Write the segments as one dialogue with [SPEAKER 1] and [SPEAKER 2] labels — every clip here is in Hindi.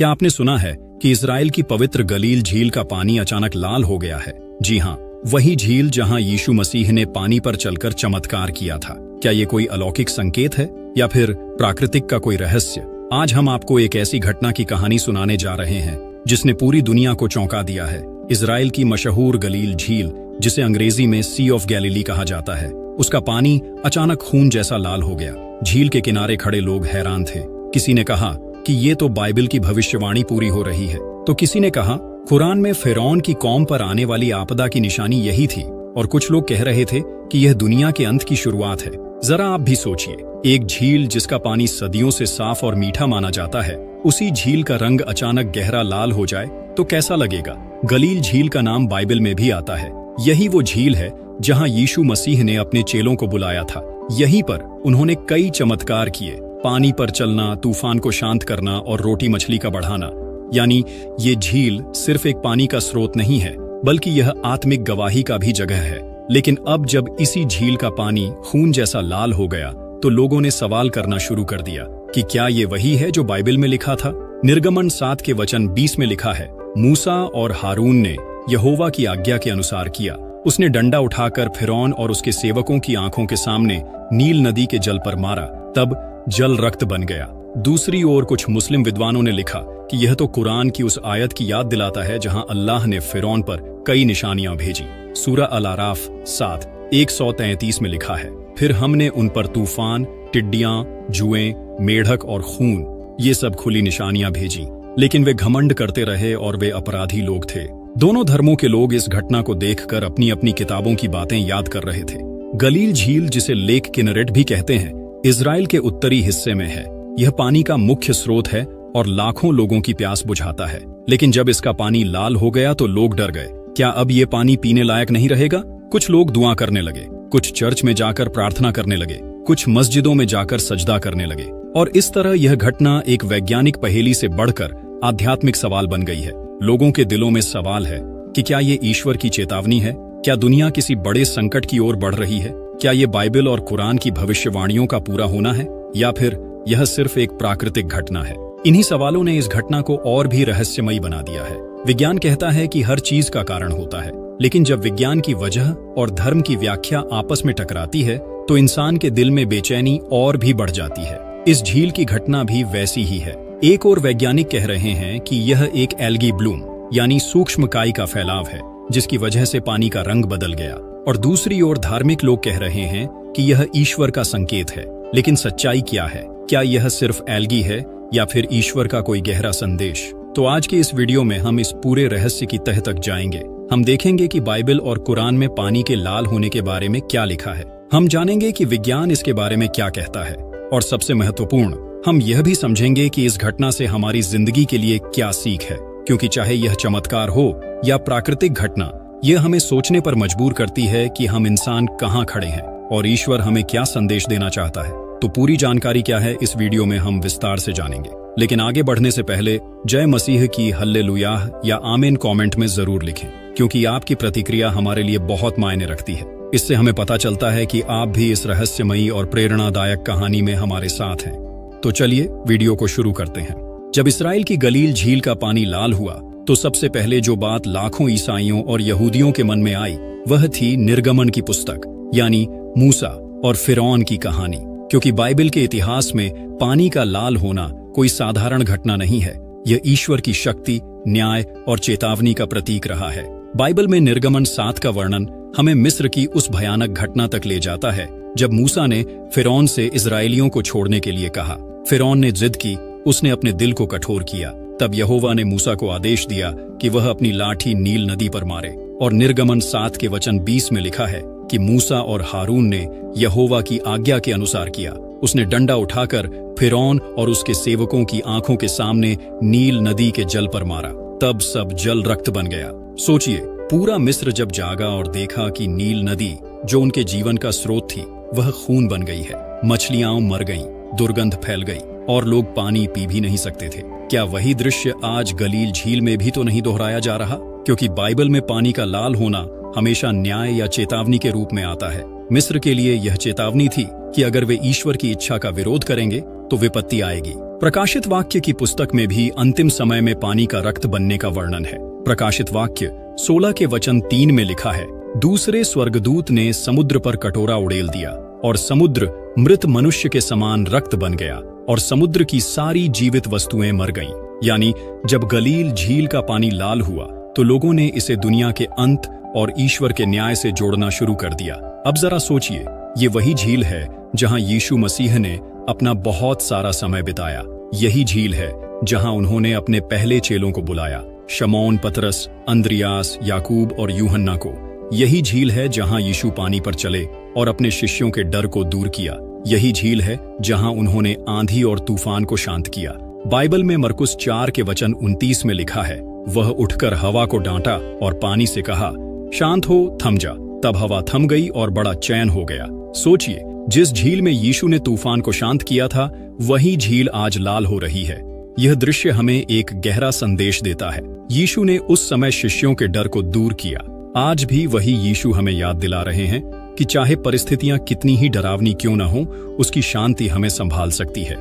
[SPEAKER 1] क्या आपने सुना है कि इजराइल की पवित्र गलील झील का पानी अचानक लाल हो गया है? जी हाँ, वही झील जहां यीशु मसीह ने पानी पर चलकर चमत्कार किया था। क्या ये कोई अलौकिक संकेत है या फिर प्राकृतिक का कोई रहस्य? आज हम आपको एक ऐसी घटना की कहानी सुनाने जा रहे हैं जिसने पूरी दुनिया को चौंका दिया है। इजराइल की मशहूर गलील झील, जिसे अंग्रेजी में सी ऑफ गैलिली कहा जाता है, उसका पानी अचानक खून जैसा लाल हो गया। झील के किनारे खड़े लोग हैरान थे। किसी ने कहा कि ये तो बाइबल की भविष्यवाणी पूरी हो रही है, तो किसी ने कहा कुरान में फिरौन की कौम पर आने वाली आपदा की निशानी यही थी, और कुछ लोग कह रहे थे कि यह दुनिया के अंत की शुरुआत है। जरा आप भी सोचिए, एक झील जिसका पानी सदियों से साफ और मीठा माना जाता है, उसी झील का रंग अचानक गहरा लाल हो जाए तो कैसा लगेगा? गलील झील का नाम बाइबल में भी आता है। यही वो झील है जहां यीशु मसीह ने अपने चेलों को बुलाया था। यहीं पर उन्होंने कई चमत्कार किए, पानी पर चलना, तूफान को शांत करना और रोटी मछली का बढ़ाना। यानी ये झील सिर्फ एक पानी का स्रोत नहीं है, बल्कि यह आत्मिक गवाही का भी जगह है। लेकिन अब जब इसी झील का पानी खून जैसा लाल हो गया, तो लोगों ने सवाल करना शुरू कर दिया कि क्या ये वही है जो बाइबल में लिखा था? निर्गमन 7 के वचन 20 में लिखा है, मूसा और हारून ने यहोवा की आज्ञा के अनुसार किया। उसने डंडा उठाकर फिरौन और उसके सेवकों की आंखों के सामने नील नदी के जल पर मारा, तब जल रक्त बन गया। दूसरी ओर कुछ मुस्लिम विद्वानों ने लिखा कि यह तो कुरान की उस आयत की याद दिलाता है जहां अल्लाह ने फिरौन पर कई निशानियां भेजी। सूरह अल-आराफ 7:133 में लिखा है, फिर हमने उन पर तूफान, टिड्डियां, जुएं, मेढक और खून, ये सब खुली निशानियां भेजी, लेकिन वे घमंड करते रहे और वे अपराधी लोग थे। दोनों धर्मों के लोग इस घटना को देखकर अपनी अपनी किताबों की बातें याद कर रहे थे। गलील झील, जिसे लेक किन्नेरेट भी कहते हैं, इजराइल के उत्तरी हिस्से में है। यह पानी का मुख्य स्रोत है और लाखों लोगों की प्यास बुझाता है। लेकिन जब इसका पानी लाल हो गया तो लोग डर गए। क्या अब ये पानी पीने लायक नहीं रहेगा? कुछ लोग दुआ करने लगे, कुछ चर्च में जाकर प्रार्थना करने लगे, कुछ मस्जिदों में जाकर सजदा करने लगे। और इस तरह यह घटना एक वैज्ञानिक पहेली से बढ़कर आध्यात्मिक सवाल बन गई है। लोगों के दिलों में सवाल है कि क्या ये ईश्वर की चेतावनी है? क्या दुनिया किसी बड़े संकट की ओर बढ़ रही है? क्या ये बाइबल और कुरान की भविष्यवाणियों का पूरा होना है, या फिर यह सिर्फ एक प्राकृतिक घटना है? इन्हीं सवालों ने इस घटना को और भी रहस्यमयी बना दिया है। विज्ञान कहता है कि हर चीज का कारण होता है, लेकिन जब विज्ञान की वजह और धर्म की व्याख्या आपस में टकराती है तो इंसान के दिल में बेचैनी और भी बढ़ जाती है। इस झील की घटना भी वैसी ही है। एक और वैज्ञानिक कह रहे हैं कि यह एक एल्गी ब्लूम यानी सूक्ष्म काई का फैलाव है, जिसकी वजह से पानी का रंग बदल गया। और दूसरी ओर धार्मिक लोग कह रहे हैं कि यह ईश्वर का संकेत है। लेकिन सच्चाई क्या है? क्या यह सिर्फ एल्गी है या फिर ईश्वर का कोई गहरा संदेश? तो आज के इस वीडियो में हम इस पूरे रहस्य की तह तक जाएंगे। हम देखेंगे कि बाइबल और कुरान में पानी के लाल होने के बारे में क्या लिखा है। हम जानेंगे कि विज्ञान इसके बारे में क्या कहता है, और सबसे महत्वपूर्ण, हम यह भी समझेंगे कि इस घटना से हमारी जिंदगी के लिए क्या सीख है। क्योंकि चाहे यह चमत्कार हो या प्राकृतिक घटना, यह हमें सोचने पर मजबूर करती है कि हम इंसान कहाँ खड़े हैं और ईश्वर हमें क्या संदेश देना चाहता है। तो पूरी जानकारी क्या है, इस वीडियो में हम विस्तार से जानेंगे। लेकिन आगे बढ़ने से पहले जय मसीह की हल्लेलुयाह या आमीन कमेंट में जरूर लिखें, क्योंकि आपकी प्रतिक्रिया हमारे लिए बहुत मायने रखती है। इससे हमें पता चलता है कि आप भी इस रहस्यमयी और प्रेरणादायक कहानी में हमारे साथ हैं। तो चलिए वीडियो को शुरू करते हैं। जब इस्राएल की गलील झील का पानी लाल हुआ, तो सबसे पहले जो बात लाखों ईसाइयों और यहूदियों के मन में आई, वह थी निर्गमन की पुस्तक, यानी मूसा और फिरौन की कहानी। क्योंकि बाइबल के इतिहास में पानी का लाल होना कोई साधारण घटना नहीं है। यह ईश्वर की शक्ति, न्याय और चेतावनी का प्रतीक रहा है। बाइबल में निर्गमन 7 का वर्णन हमें मिस्र की उस भयानक घटना तक ले जाता है जब मूसा ने फिरौन से इजरायलियों को छोड़ने के लिए कहा। फिरौन ने जिद की, उसने अपने दिल को कठोर किया। तब यहोवा ने मूसा को आदेश दिया कि वह अपनी लाठी नील नदी पर मारे। और निर्गमन 7 के वचन 20 में लिखा है कि मूसा और हारून ने यहोवा की आज्ञा के अनुसार किया। उसने डंडा उठाकर फिरौन और उसके सेवकों की आंखों के सामने नील नदी के जल पर मारा, तब सब जल रक्त बन गया। सोचिए, पूरा मिस्र जब जागा और देखा कि नील नदी, जो उनके जीवन का स्रोत थी, वह खून बन गई है। मछलियां मर गईं, दुर्गंध फैल गई और लोग पानी पी भी नहीं सकते थे। क्या वही दृश्य आज गलील झील में भी तो नहीं दोहराया जा रहा? क्योंकि बाइबल में पानी का लाल होना हमेशा न्याय या चेतावनी के रूप में आता है। मिस्र के लिए यह चेतावनी थी कि अगर वे ईश्वर की इच्छा का विरोध करेंगे तो विपत्ति आएगी। प्रकाशित वाक्य की पुस्तक में भी अंतिम समय में पानी का रक्त बनने का वर्णन है। प्रकाशित वाक्य 16 के वचन 3 में लिखा है, दूसरे स्वर्गदूत ने समुद्र पर कटोरा उड़ेल दिया और समुद्र मृत मनुष्य के समान रक्त बन गया और समुद्र की सारी जीवित वस्तुएं मर गईं। यानी जब गलील झील का पानी लाल हुआ तो लोगों ने इसे दुनिया के अंत और ईश्वर के न्याय से जोड़ना शुरू कर दिया। अब जरा सोचिए, ये वही झील है जहां यीशु मसीह ने अपना बहुत सारा समय बिताया। यही झील है जहां उन्होंने अपने पहले चेलों को बुलाया, शमौन पतरस, अंद्रियास, याकूब और यूहन्ना को। यही झील है जहां यीशु पानी पर चले और अपने शिष्यों के डर को दूर किया। यही झील है जहां उन्होंने आंधी और तूफान को शांत किया। बाइबल में मरकुस 4 के वचन 29 में लिखा है, वह उठकर हवा को डांटा और पानी से कहा, शांत हो, थम जा। तब हवा थम गई और बड़ा चैन हो गया। सोचिए, जिस झील में यीशु ने तूफान को शांत किया था, वही झील आज लाल हो रही है। यह दृश्य हमें एक गहरा संदेश देता है। यीशु ने उस समय शिष्यों के डर को दूर किया। आज भी वही यीशु हमें याद दिला रहे हैं कि चाहे परिस्थितियां कितनी ही डरावनी क्यों न हो, उसकी शांति हमें संभाल सकती है।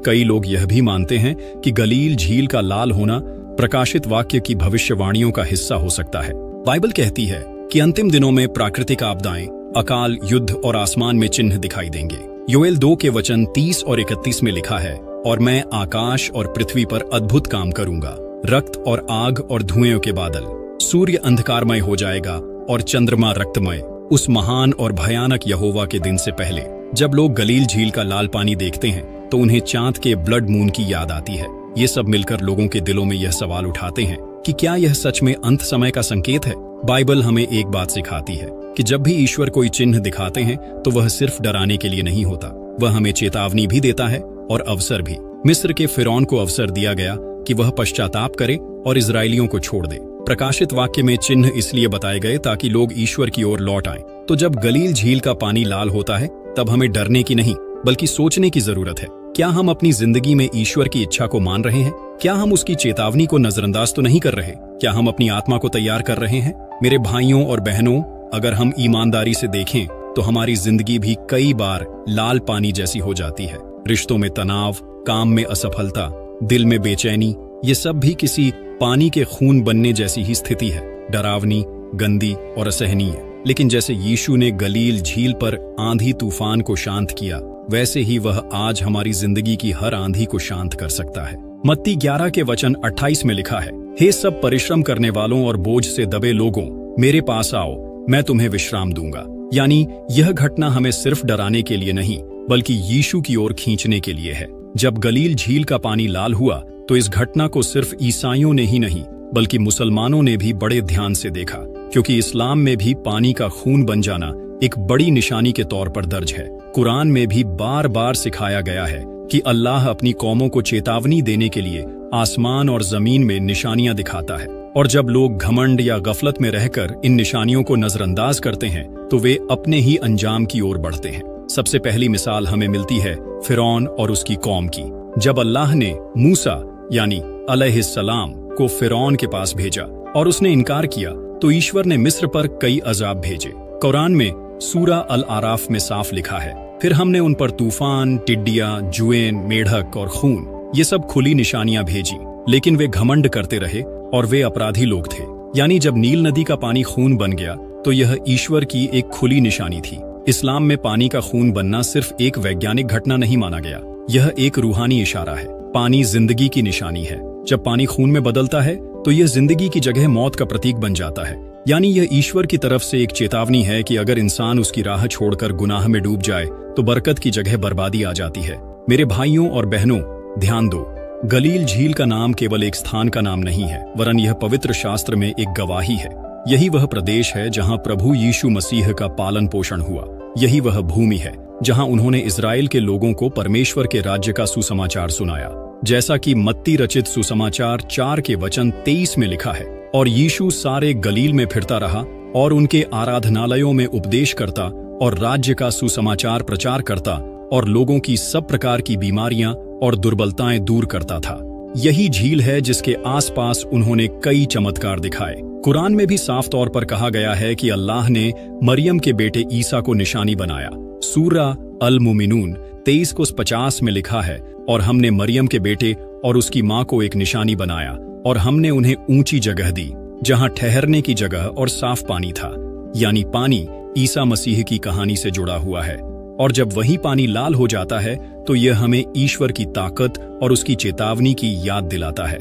[SPEAKER 1] कई लोग यह भी मानते हैं कि गलील झील का लाल होना प्रकाशित वाक्य की भविष्यवाणियों का हिस्सा हो सकता है। बाइबल कहती है कि अंतिम दिनों में प्राकृतिक आपदाएं, अकाल, युद्ध और आसमान में चिन्ह दिखाई देंगे। योएल 2 के वचन 30 और 31 में लिखा है, और मैं आकाश और पृथ्वी पर अद्भुत काम करूंगा, रक्त और आग और धुएं के बादल। सूर्य अंधकारमय हो जाएगा और चंद्रमा रक्तमय, उस महान और भयानक यहोवा के दिन से पहले। जब लोग गलील झील का लाल पानी देखते हैं तो उन्हें चांद के ब्लड मून की याद आती है। ये सब मिलकर लोगों के दिलों में यह सवाल उठाते हैं कि क्या यह सच में अंत समय का संकेत है। बाइबल हमें एक बात सिखाती है कि जब भी ईश्वर कोई चिन्ह दिखाते हैं तो वह सिर्फ डराने के लिए नहीं होता, वह हमें चेतावनी भी देता है और अवसर भी। मिस्र के फिरौन को अवसर दिया गया कि वह पश्चाताप करे और इजरायलियों को छोड़ दे। प्रकाशित वाक्य में चिन्ह इसलिए बताए गए ताकि लोग ईश्वर की ओर लौट आएं। तो जब गलील झील का पानी लाल होता है, तब हमें डरने की नहीं बल्कि सोचने की जरूरत है। क्या हम अपनी जिंदगी में ईश्वर की इच्छा को मान रहे हैं? क्या हम उसकी चेतावनी को नजरअंदाज तो नहीं कर रहे? क्या हम अपनी आत्मा को तैयार कर रहे हैं? मेरे भाइयों और बहनों, अगर हम ईमानदारी से देखें तो हमारी जिंदगी भी कई बार लाल पानी जैसी हो जाती है। रिश्तों में तनाव, काम में असफलता, दिल में बेचैनी, ये सब भी किसी पानी के खून बनने जैसी ही स्थिति है, डरावनी, गंदी और असहनीय। लेकिन जैसे यीशु ने गलील झील पर आंधी तूफान को शांत किया, वैसे ही वह आज हमारी जिंदगी की हर आंधी को शांत कर सकता है। मत्ती 11 के वचन 28 में लिखा है, हे सब परिश्रम करने वालों और बोझ से दबे लोगों, मेरे पास आओ, मैं तुम्हें विश्राम दूंगा। यानी यह घटना हमें सिर्फ डराने के लिए नहीं बल्कि यीशु की ओर खींचने के लिए है। जब गलील झील का पानी लाल हुआ तो इस घटना को सिर्फ ईसाइयों ने ही नहीं बल्कि मुसलमानों ने भी बड़े ध्यान से देखा, क्योंकि इस्लाम में भी पानी का खून बन जाना एक बड़ी निशानी के तौर पर दर्ज है। कुरान में भी बार बार सिखाया गया है कि अल्लाह अपनी कौमों को चेतावनी देने के लिए आसमान और जमीन में निशानियां दिखाता है, और जब लोग घमंड या गफलत में रहकर इन निशानियों को नजरअंदाज करते हैं तो वे अपने ही अंजाम की ओर बढ़ते हैं। सबसे पहली मिसाल हमें मिलती है फिरौन और उसकी कौम की। जब अल्लाह ने मूसा यानी अलैहिस्सलाम को फिरौन के पास भेजा और उसने इनकार किया तो ईश्वर ने मिस्र पर कई अजाब भेजे। कुरान में सूरा अल आराफ में साफ लिखा है, फिर हमने उन पर तूफान, टिड्डियां, जुएन, मेढक और खून, ये सब खुली निशानियां भेजी, लेकिन वे घमंड करते रहे और वे अपराधी लोग थे। यानी जब नील नदी का पानी खून बन गया तो यह ईश्वर की एक खुली निशानी थी। इस्लाम में पानी का खून बनना सिर्फ एक वैज्ञानिक घटना नहीं माना गया, यह एक रूहानी इशारा है। पानी जिंदगी की निशानी है। जब पानी खून में बदलता है तो यह जिंदगी की जगह मौत का प्रतीक बन जाता है। यानी यह ईश्वर की तरफ से एक चेतावनी है कि अगर इंसान उसकी राह छोड़कर गुनाह में डूब जाए तो बरकत की जगह बर्बादी आ जाती है। मेरे भाइयों और बहनों, ध्यान दो, गलील झील का नाम केवल एक स्थान का नाम नहीं है, वरन यह पवित्र शास्त्र में एक गवाही है। यही वह प्रदेश है जहां प्रभु यीशु मसीह का पालन पोषण हुआ। यही वह भूमि है जहां उन्होंने इजराइल के लोगों को परमेश्वर के राज्य का सुसमाचार सुनाया। जैसा कि मत्ती रचित सुसमाचार 4 के वचन 23 में लिखा है, और यीशु सारे गलील में फिरता रहा और उनके आराधनालयों में उपदेश करता और राज्य का सुसमाचार प्रचार करता और लोगों की सब प्रकार की बीमारियां और दुर्बलताएं दूर करता था। यही झील है जिसके आसपास उन्होंने कई चमत्कार दिखाए। कुरान में भी साफ तौर पर कहा गया है कि अल्लाह ने मरियम के बेटे ईसा को निशानी बनाया। सूरा अल मुमिनून 23:50 में लिखा है, और हमने मरियम के बेटे और उसकी मां को एक निशानी बनाया और हमने उन्हें ऊंची जगह दी जहां ठहरने की जगह और साफ पानी था। यानी पानी ईसा मसीह की कहानी से जुड़ा हुआ है, और जब वही पानी लाल हो जाता है तो यह हमें ईश्वर की ताकत और उसकी चेतावनी की याद दिलाता है।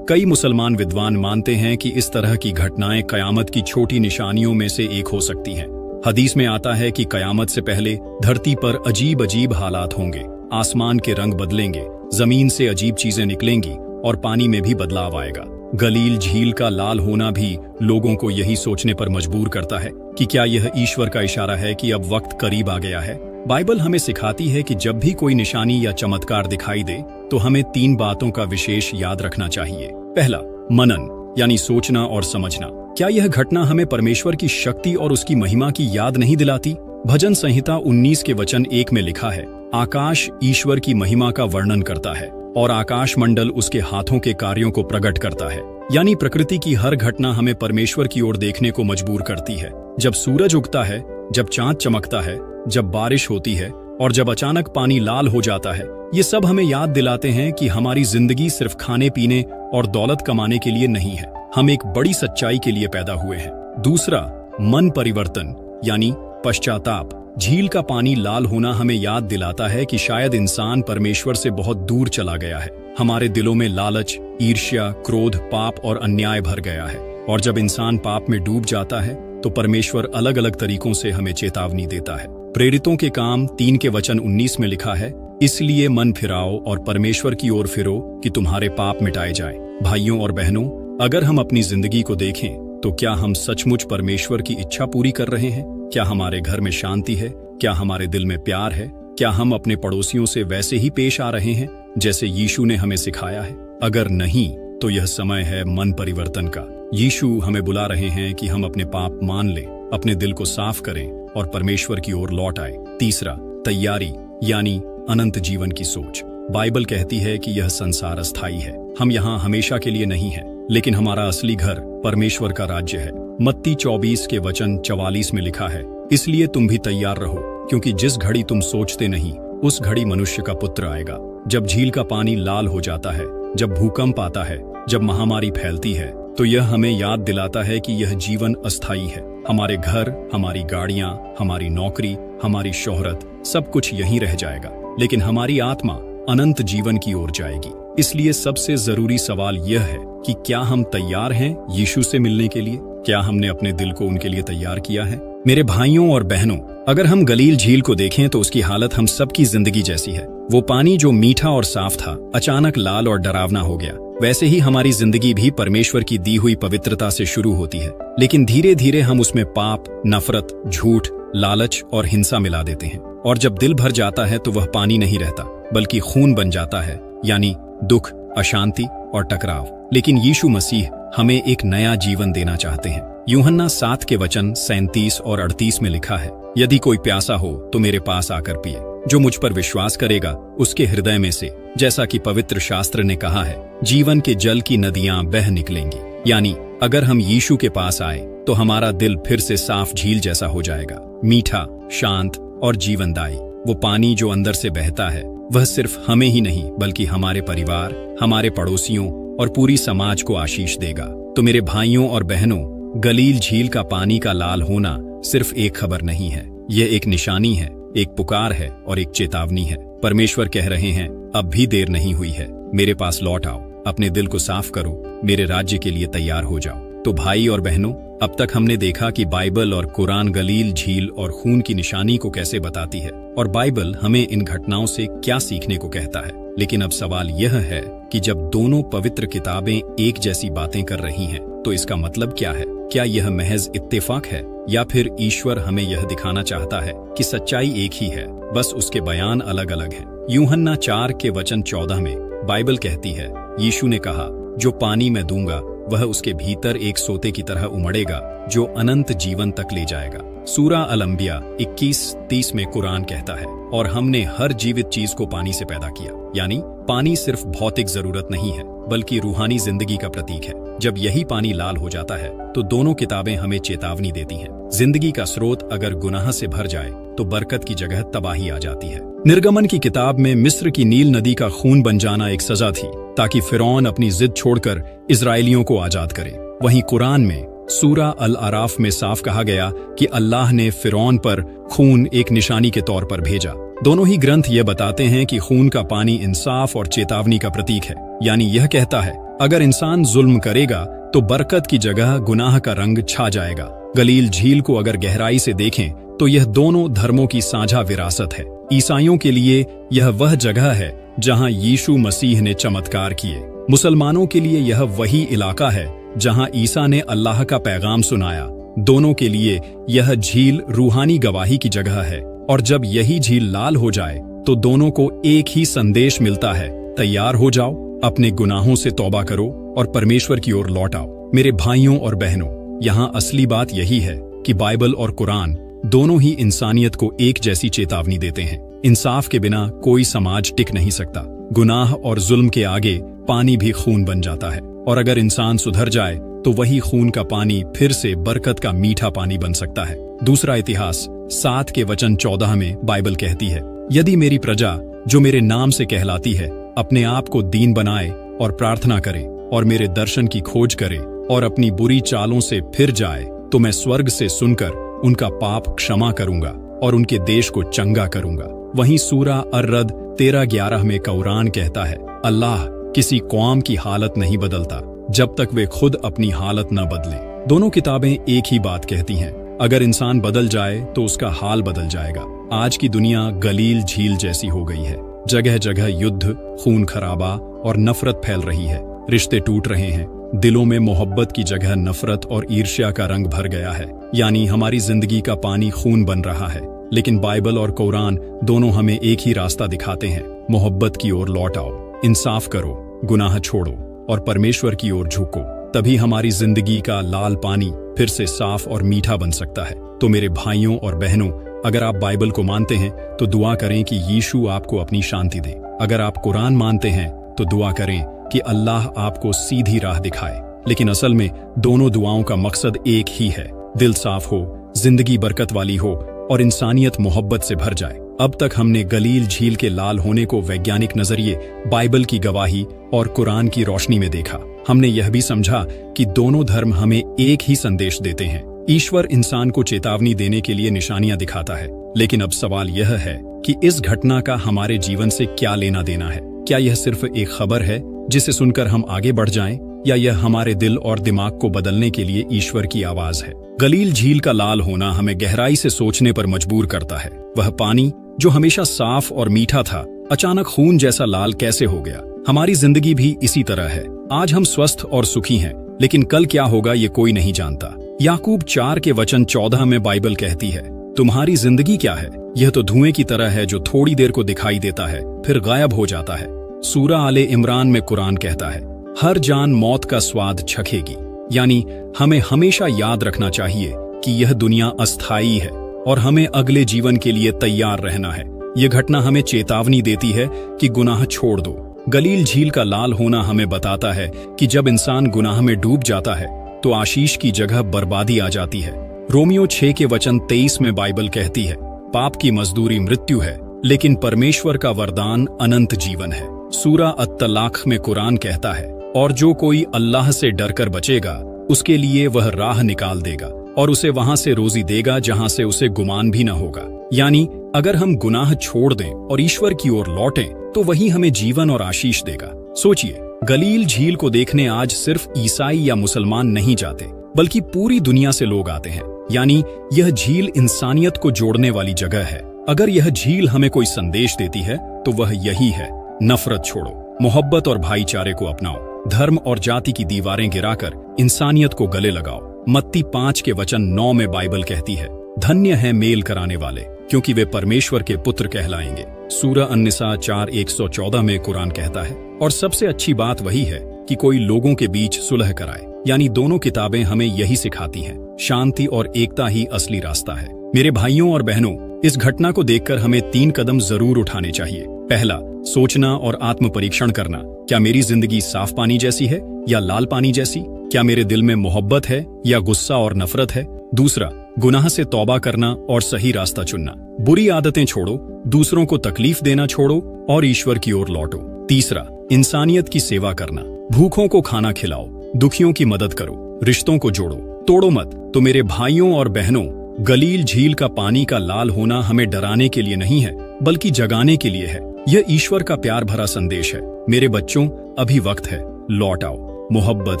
[SPEAKER 1] कई मुसलमान विद्वान मानते हैं कि इस तरह की घटनाएं कयामत की छोटी निशानियों में से एक हो सकती हैं। हदीस में आता है कि कयामत से पहले धरती पर अजीब अजीब हालात होंगे, आसमान के रंग बदलेंगे, जमीन से अजीब चीजें निकलेंगी और पानी में भी बदलाव आएगा। गलील झील का लाल होना भी लोगों को यही सोचने पर मजबूर करता है कि क्या यह ईश्वर का इशारा है कि अब वक्त करीब आ गया है। बाइबल हमें सिखाती है कि जब भी कोई निशानी या चमत्कार दिखाई दे तो हमें 3 बातों का विशेष याद रखना चाहिए। पहला, मनन यानी सोचना और समझना। क्या यह घटना हमें परमेश्वर की शक्ति और उसकी महिमा की याद नहीं दिलाती? भजन संहिता 19 के वचन 1 में लिखा है, आकाश ईश्वर की महिमा का वर्णन करता है और आकाश मंडल उसके हाथों के कार्यों को प्रकट करता है। यानी प्रकृति की हर घटना हमें परमेश्वर की ओर देखने को मजबूर करती है। जब सूरज उगता है, जब चांद चमकता है, जब बारिश होती है और जब अचानक पानी लाल हो जाता है, ये सब हमें याद दिलाते हैं कि हमारी जिंदगी सिर्फ खाने पीने और दौलत कमाने के लिए नहीं है, हम एक बड़ी सच्चाई के लिए पैदा हुए हैं। दूसरा, मन परिवर्तन यानी पश्चाताप। झील का पानी लाल होना हमें याद दिलाता है कि शायद इंसान परमेश्वर से बहुत दूर चला गया है। हमारे दिलों में लालच, ईर्ष्या, क्रोध, पाप और अन्याय भर गया है, और जब इंसान पाप में डूब जाता है तो परमेश्वर अलग अलग तरीकों से हमें चेतावनी देता है। प्रेरितों के काम 3 के वचन 19 में लिखा है, इसलिए मन फिराओ और परमेश्वर की ओर फिरो कि तुम्हारे पाप मिटाए जाए। भाइयों और बहनों, अगर हम अपनी जिंदगी को देखें तो क्या हम सचमुच परमेश्वर की इच्छा पूरी कर रहे हैं? क्या हमारे घर में शांति है? क्या हमारे दिल में प्यार है? क्या हम अपने पड़ोसियों से वैसे ही पेश आ रहे हैं जैसे यीशु ने हमें सिखाया है? अगर नहीं तो यह समय है मन परिवर्तन का। यीशु हमें बुला रहे हैं कि हम अपने पाप मान लें, अपने दिल को साफ करें और परमेश्वर की ओर लौट आए। तीसरा, तैयारी यानी अनंत जीवन की सोच। बाइबल कहती है कि यह संसार अस्थायी है, हम यहाँ हमेशा के लिए नहीं हैं, लेकिन हमारा असली घर परमेश्वर का राज्य है। मत्ती 24 के वचन 44 में लिखा है, इसलिए तुम भी तैयार रहो, क्योंकि जिस घड़ी तुम सोचते नहीं उस घड़ी मनुष्य का पुत्र आएगा। जब झील का पानी लाल हो जाता है, जब भूकंप आता है, जब महामारी फैलती है, तो यह हमें याद दिलाता है कि यह जीवन अस्थायी है। हमारे घर, हमारी गाड़ियां, हमारी नौकरी, हमारी शोहरत, सब कुछ यहीं रह जाएगा, लेकिन हमारी आत्मा अनंत जीवन की ओर जाएगी। इसलिए सबसे जरूरी सवाल यह है कि क्या हम तैयार हैं यीशु से मिलने के लिए? क्या हमने अपने दिल को उनके लिए तैयार किया है? मेरे भाइयों और बहनों, अगर हम गलील झील को देखें तो उसकी हालत हम सबकी जिंदगी जैसी है। वो पानी जो मीठा और साफ था, अचानक लाल और डरावना हो गया। वैसे ही हमारी जिंदगी भी परमेश्वर की दी हुई पवित्रता से शुरू होती है, लेकिन धीरे धीरे हम उसमें पाप, नफरत, झूठ, लालच और हिंसा मिला देते हैं। और जब दिल भर जाता है तो वह पानी नहीं रहता, बल्कि खून बन जाता है, यानी दुख, अशांति और टकराव। लेकिन यीशु मसीह हमें एक नया जीवन देना चाहते हैं। यूहन्ना 7 के वचन 37 और 38 में लिखा है, यदि कोई प्यासा हो तो मेरे पास आकर पिए। जो मुझ पर विश्वास करेगा उसके हृदय में से, जैसा कि पवित्र शास्त्र ने कहा है, जीवन के जल की नदियां बह निकलेंगी। यानी अगर हम यीशु के पास आए तो हमारा दिल फिर से साफ झील जैसा हो जाएगा, मीठा, शांत और जीवनदायी। वो पानी जो अंदर से बहता है वह सिर्फ हमें ही नहीं बल्कि हमारे परिवार, हमारे पड़ोसियों और पूरी समाज को आशीष देगा। तो मेरे भाइयों और बहनों, गलील झील का पानी का लाल होना सिर्फ एक खबर नहीं है, यह एक निशानी है, एक पुकार है और एक चेतावनी है। परमेश्वर कह रहे हैं, अब भी देर नहीं हुई है, मेरे पास लौट आओ, अपने दिल को साफ करो, मेरे राज्य के लिए तैयार हो जाओ। तो भाई और बहनों, अब तक हमने देखा कि बाइबल और कुरान गलील झील और खून की निशानी को कैसे बताती है और बाइबल हमें इन घटनाओं से क्या सीखने को कहता है। लेकिन अब सवाल यह है कि जब दोनों पवित्र किताबें एक जैसी बातें कर रही हैं, तो इसका मतलब क्या है? क्या यह महज इत्तेफाक है या फिर ईश्वर हमें यह दिखाना चाहता है कि सच्चाई एक ही है, बस उसके बयान अलग अलग हैं? यूहन्ना 4 के वचन 14 में बाइबल कहती है, यीशु ने कहा, जो पानी मैं दूंगा वह उसके भीतर एक सोते की तरह उमड़ेगा जो अनंत जीवन तक ले जाएगा। सूरा अल-अंबिया 21:30 में कुरान कहता है, और हमने हर जीवित चीज को पानी से पैदा किया। यानी पानी सिर्फ भौतिक जरूरत नहीं है, बल्कि रूहानी जिंदगी का प्रतीक है। जब यही पानी लाल हो जाता है तो दोनों किताबें हमें चेतावनी देती हैं। जिंदगी का स्रोत अगर गुनाह से भर जाए तो बरकत की जगह तबाही आ जाती है। निर्गमन की किताब में मिस्र की नील नदी का खून बन जाना एक सजा थी, ताकि फिरौन अपनी जिद छोड़कर इजरायलियों को आजाद करे। वहीं कुरान में सूरा अल-आराफ में साफ कहा गया कि अल्लाह ने फिरौन पर खून एक निशानी के तौर पर भेजा। दोनों ही ग्रंथ ये बताते हैं कि खून का पानी इंसाफ और चेतावनी का प्रतीक है। यानी यह कहता है, अगर इंसान जुल्म करेगा तो बरकत की जगह गुनाह का रंग छा जाएगा। गलील झील को अगर गहराई से देखें तो यह दोनों धर्मों की साझा विरासत है। ईसाइयों के लिए यह वह जगह है जहां यीशु मसीह ने चमत्कार किए। मुसलमानों के लिए यह वही इलाका है जहां ईसा ने अल्लाह का पैगाम सुनाया। दोनों के लिए यह झील रूहानी गवाही की जगह है, और जब यही झील लाल हो जाए तो दोनों को एक ही संदेश मिलता है, तैयार हो जाओ, अपने गुनाहों से तौबा करो और परमेश्वर की ओर लौट आओ। मेरे भाइयों और बहनों, यहाँ असली बात यही है कि बाइबल और कुरान दोनों ही इंसानियत को एक जैसी चेतावनी देते हैं। इंसाफ के बिना कोई समाज टिक नहीं सकता। गुनाह और जुल्म के आगे पानी भी खून बन जाता है, और अगर इंसान सुधर जाए तो वही खून का पानी फिर से बरकत का मीठा पानी बन सकता है। दूसरा इतिहास 7 के वचन 14 में बाइबल कहती है, यदि मेरी प्रजा जो मेरे नाम से कहलाती है अपने आप को दीन बनाए और प्रार्थना करे और मेरे दर्शन की खोज करे और अपनी बुरी चालों से फिर जाए, तो मैं स्वर्ग से सुनकर उनका पाप क्षमा करूंगा और उनके देश को चंगा करूंगा। वहीं सूरा अर्रद 13:11 में कुरान कहता है, अल्लाह किसी कौम की हालत नहीं बदलता जब तक वे खुद अपनी हालत न बदलें। दोनों किताबें एक ही बात कहती हैं, अगर इंसान बदल जाए तो उसका हाल बदल जाएगा। आज की दुनिया गलील झील जैसी हो गई है। जगह जगह युद्ध, खून खराबा और नफरत फैल रही है। रिश्ते टूट रहे हैं। दिलों में मोहब्बत की जगह नफरत और ईर्ष्या का रंग भर गया है। यानी हमारी जिंदगी का पानी खून बन रहा है। लेकिन बाइबल और कुरान दोनों हमें एक ही रास्ता दिखाते हैं, मोहब्बत की ओर लौट आओ, इंसाफ करो, गुनाह छोड़ो और परमेश्वर की ओर झुको। तभी हमारी जिंदगी का लाल पानी फिर से साफ और मीठा बन सकता है। तो मेरे भाइयों और बहनों, अगर आप बाइबल को मानते हैं तो दुआ करें कि यीशु आपको अपनी शांति दे। अगर आप कुरान मानते हैं तो दुआ करें कि अल्लाह आपको सीधी राह दिखाए। लेकिन असल में दोनों दुआओं का मकसद एक ही है, दिल साफ हो, जिंदगी बरकत वाली हो और इंसानियत मोहब्बत से भर जाए। अब तक हमने गलील झील के लाल होने को वैज्ञानिक नजरिए, बाइबल की गवाही और कुरान की रोशनी में देखा। हमने यह भी समझा कि दोनों धर्म हमें एक ही संदेश देते हैं। ईश्वर इंसान को चेतावनी देने के लिए निशानियां दिखाता है। लेकिन अब सवाल यह है कि इस घटना का हमारे जीवन से क्या लेना देना है। क्या यह सिर्फ एक खबर है जिसे सुनकर हम आगे बढ़ जाएं, या यह हमारे दिल और दिमाग को बदलने के लिए ईश्वर की आवाज है। गलील झील का लाल होना हमें गहराई से सोचने पर मजबूर करता है। वह पानी जो हमेशा साफ और मीठा था, अचानक खून जैसा लाल कैसे हो गया। हमारी जिंदगी भी इसी तरह है। आज हम स्वस्थ और सुखी हैं, लेकिन कल क्या होगा ये कोई नहीं जानता। याकूब 4 के वचन 14 में बाइबल कहती है, तुम्हारी जिंदगी क्या है? यह तो धुएं की तरह है जो थोड़ी देर को दिखाई देता है फिर गायब हो जाता है। सूरा आले इमरान में कुरान कहता है, हर जान मौत का स्वाद चखेगी। यानी हमें हमेशा याद रखना चाहिए कि यह दुनिया अस्थायी है और हमें अगले जीवन के लिए तैयार रहना है। यह घटना हमें चेतावनी देती है कि गुनाह छोड़ दो। गलील झील का लाल होना हमें बताता है कि जब इंसान गुनाह में डूब जाता है तो आशीष की जगह बर्बादी आ जाती है। रोमियो 6 के वचन 23 में बाइबल कहती है, पाप की मजदूरी मृत्यु है, लेकिन परमेश्वर का वरदान अनंत जीवन है। सूरा अत-तलाक में कुरान कहता है, और जो कोई अल्लाह से डरकर बचेगा उसके लिए वह राह निकाल देगा और उसे वहां से रोजी देगा जहां से उसे गुमान भी न होगा। यानी अगर हम गुनाह छोड़ दें और ईश्वर की ओर लौटें तो वही हमें जीवन और आशीष देगा। सोचिए, गलील झील को देखने आज सिर्फ ईसाई या मुसलमान नहीं जाते, बल्कि पूरी दुनिया से लोग आते हैं। यानी यह झील इंसानियत को जोड़ने वाली जगह है। अगर यह झील हमें कोई संदेश देती है तो वह यही है, नफरत छोड़ो, मोहब्बत और भाईचारे को अपनाओ, धर्म और जाति की दीवारें गिराकर इंसानियत को गले लगाओ। मत्ती 5 के वचन 9 में बाइबल कहती है, धन्य है मेल कराने वाले, क्योंकि वे परमेश्वर के पुत्र कहलाएंगे। सूरा अन-निसा 4:114 में कुरान कहता है, और सबसे अच्छी बात वही है कि कोई लोगों के बीच सुलह कराए। यानी दोनों किताबें हमें यही सिखाती हैं, शांति और एकता ही असली रास्ता है। मेरे भाइयों और बहनों, इस घटना को देखकर हमें 3 कदम जरूर उठाने चाहिए। पहला, सोचना और आत्म परीक्षण करना। क्या मेरी जिंदगी साफ पानी जैसी है या लाल पानी जैसी? क्या मेरे दिल में मोहब्बत है या गुस्सा और नफरत है? दूसरा, गुनाह से तौबा करना और सही रास्ता चुनना। बुरी आदतें छोड़ो, दूसरों को तकलीफ देना छोड़ो और ईश्वर की ओर लौटो। तीसरा, इंसानियत की सेवा करना। भूखों को खाना खिलाओ, दुखियों की मदद करो, रिश्तों को जोड़ो, तोड़ो मत। तो मेरे भाइयों और बहनों, गलील झील का पानी का लाल होना हमें डराने के लिए नहीं है, बल्कि जगाने के लिए है। यह ईश्वर का प्यार भरा संदेश है। मेरे बच्चों, अभी वक्त है, लौट आओ, मोहब्बत,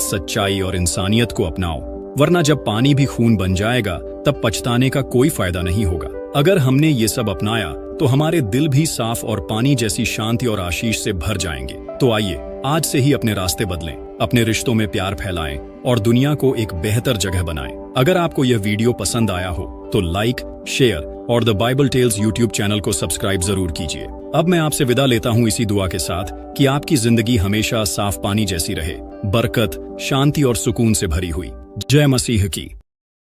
[SPEAKER 1] सच्चाई और इंसानियत को अपनाओ, वरना जब पानी भी खून बन जाएगा तब पछताने का कोई फायदा नहीं होगा। अगर हमने ये सब अपनाया तो हमारे दिल भी साफ और पानी जैसी शांति और आशीष से भर जाएंगे। तो आइए आज से ही अपने रास्ते बदलें, अपने रिश्तों में प्यार फैलाएं और दुनिया को एक बेहतर जगह बनाएं। अगर आपको यह वीडियो पसंद आया हो तो लाइक, शेयर और the Bible tales YouTube channel को सब्सक्राइब जरूर कीजिए। अब मैं आपसे विदा लेता हूँ इसी दुआ के साथ कि आपकी जिंदगी हमेशा साफ पानी जैसी रहे, बरकत, शांति और सुकून से भरी हुई। जय मसीह की।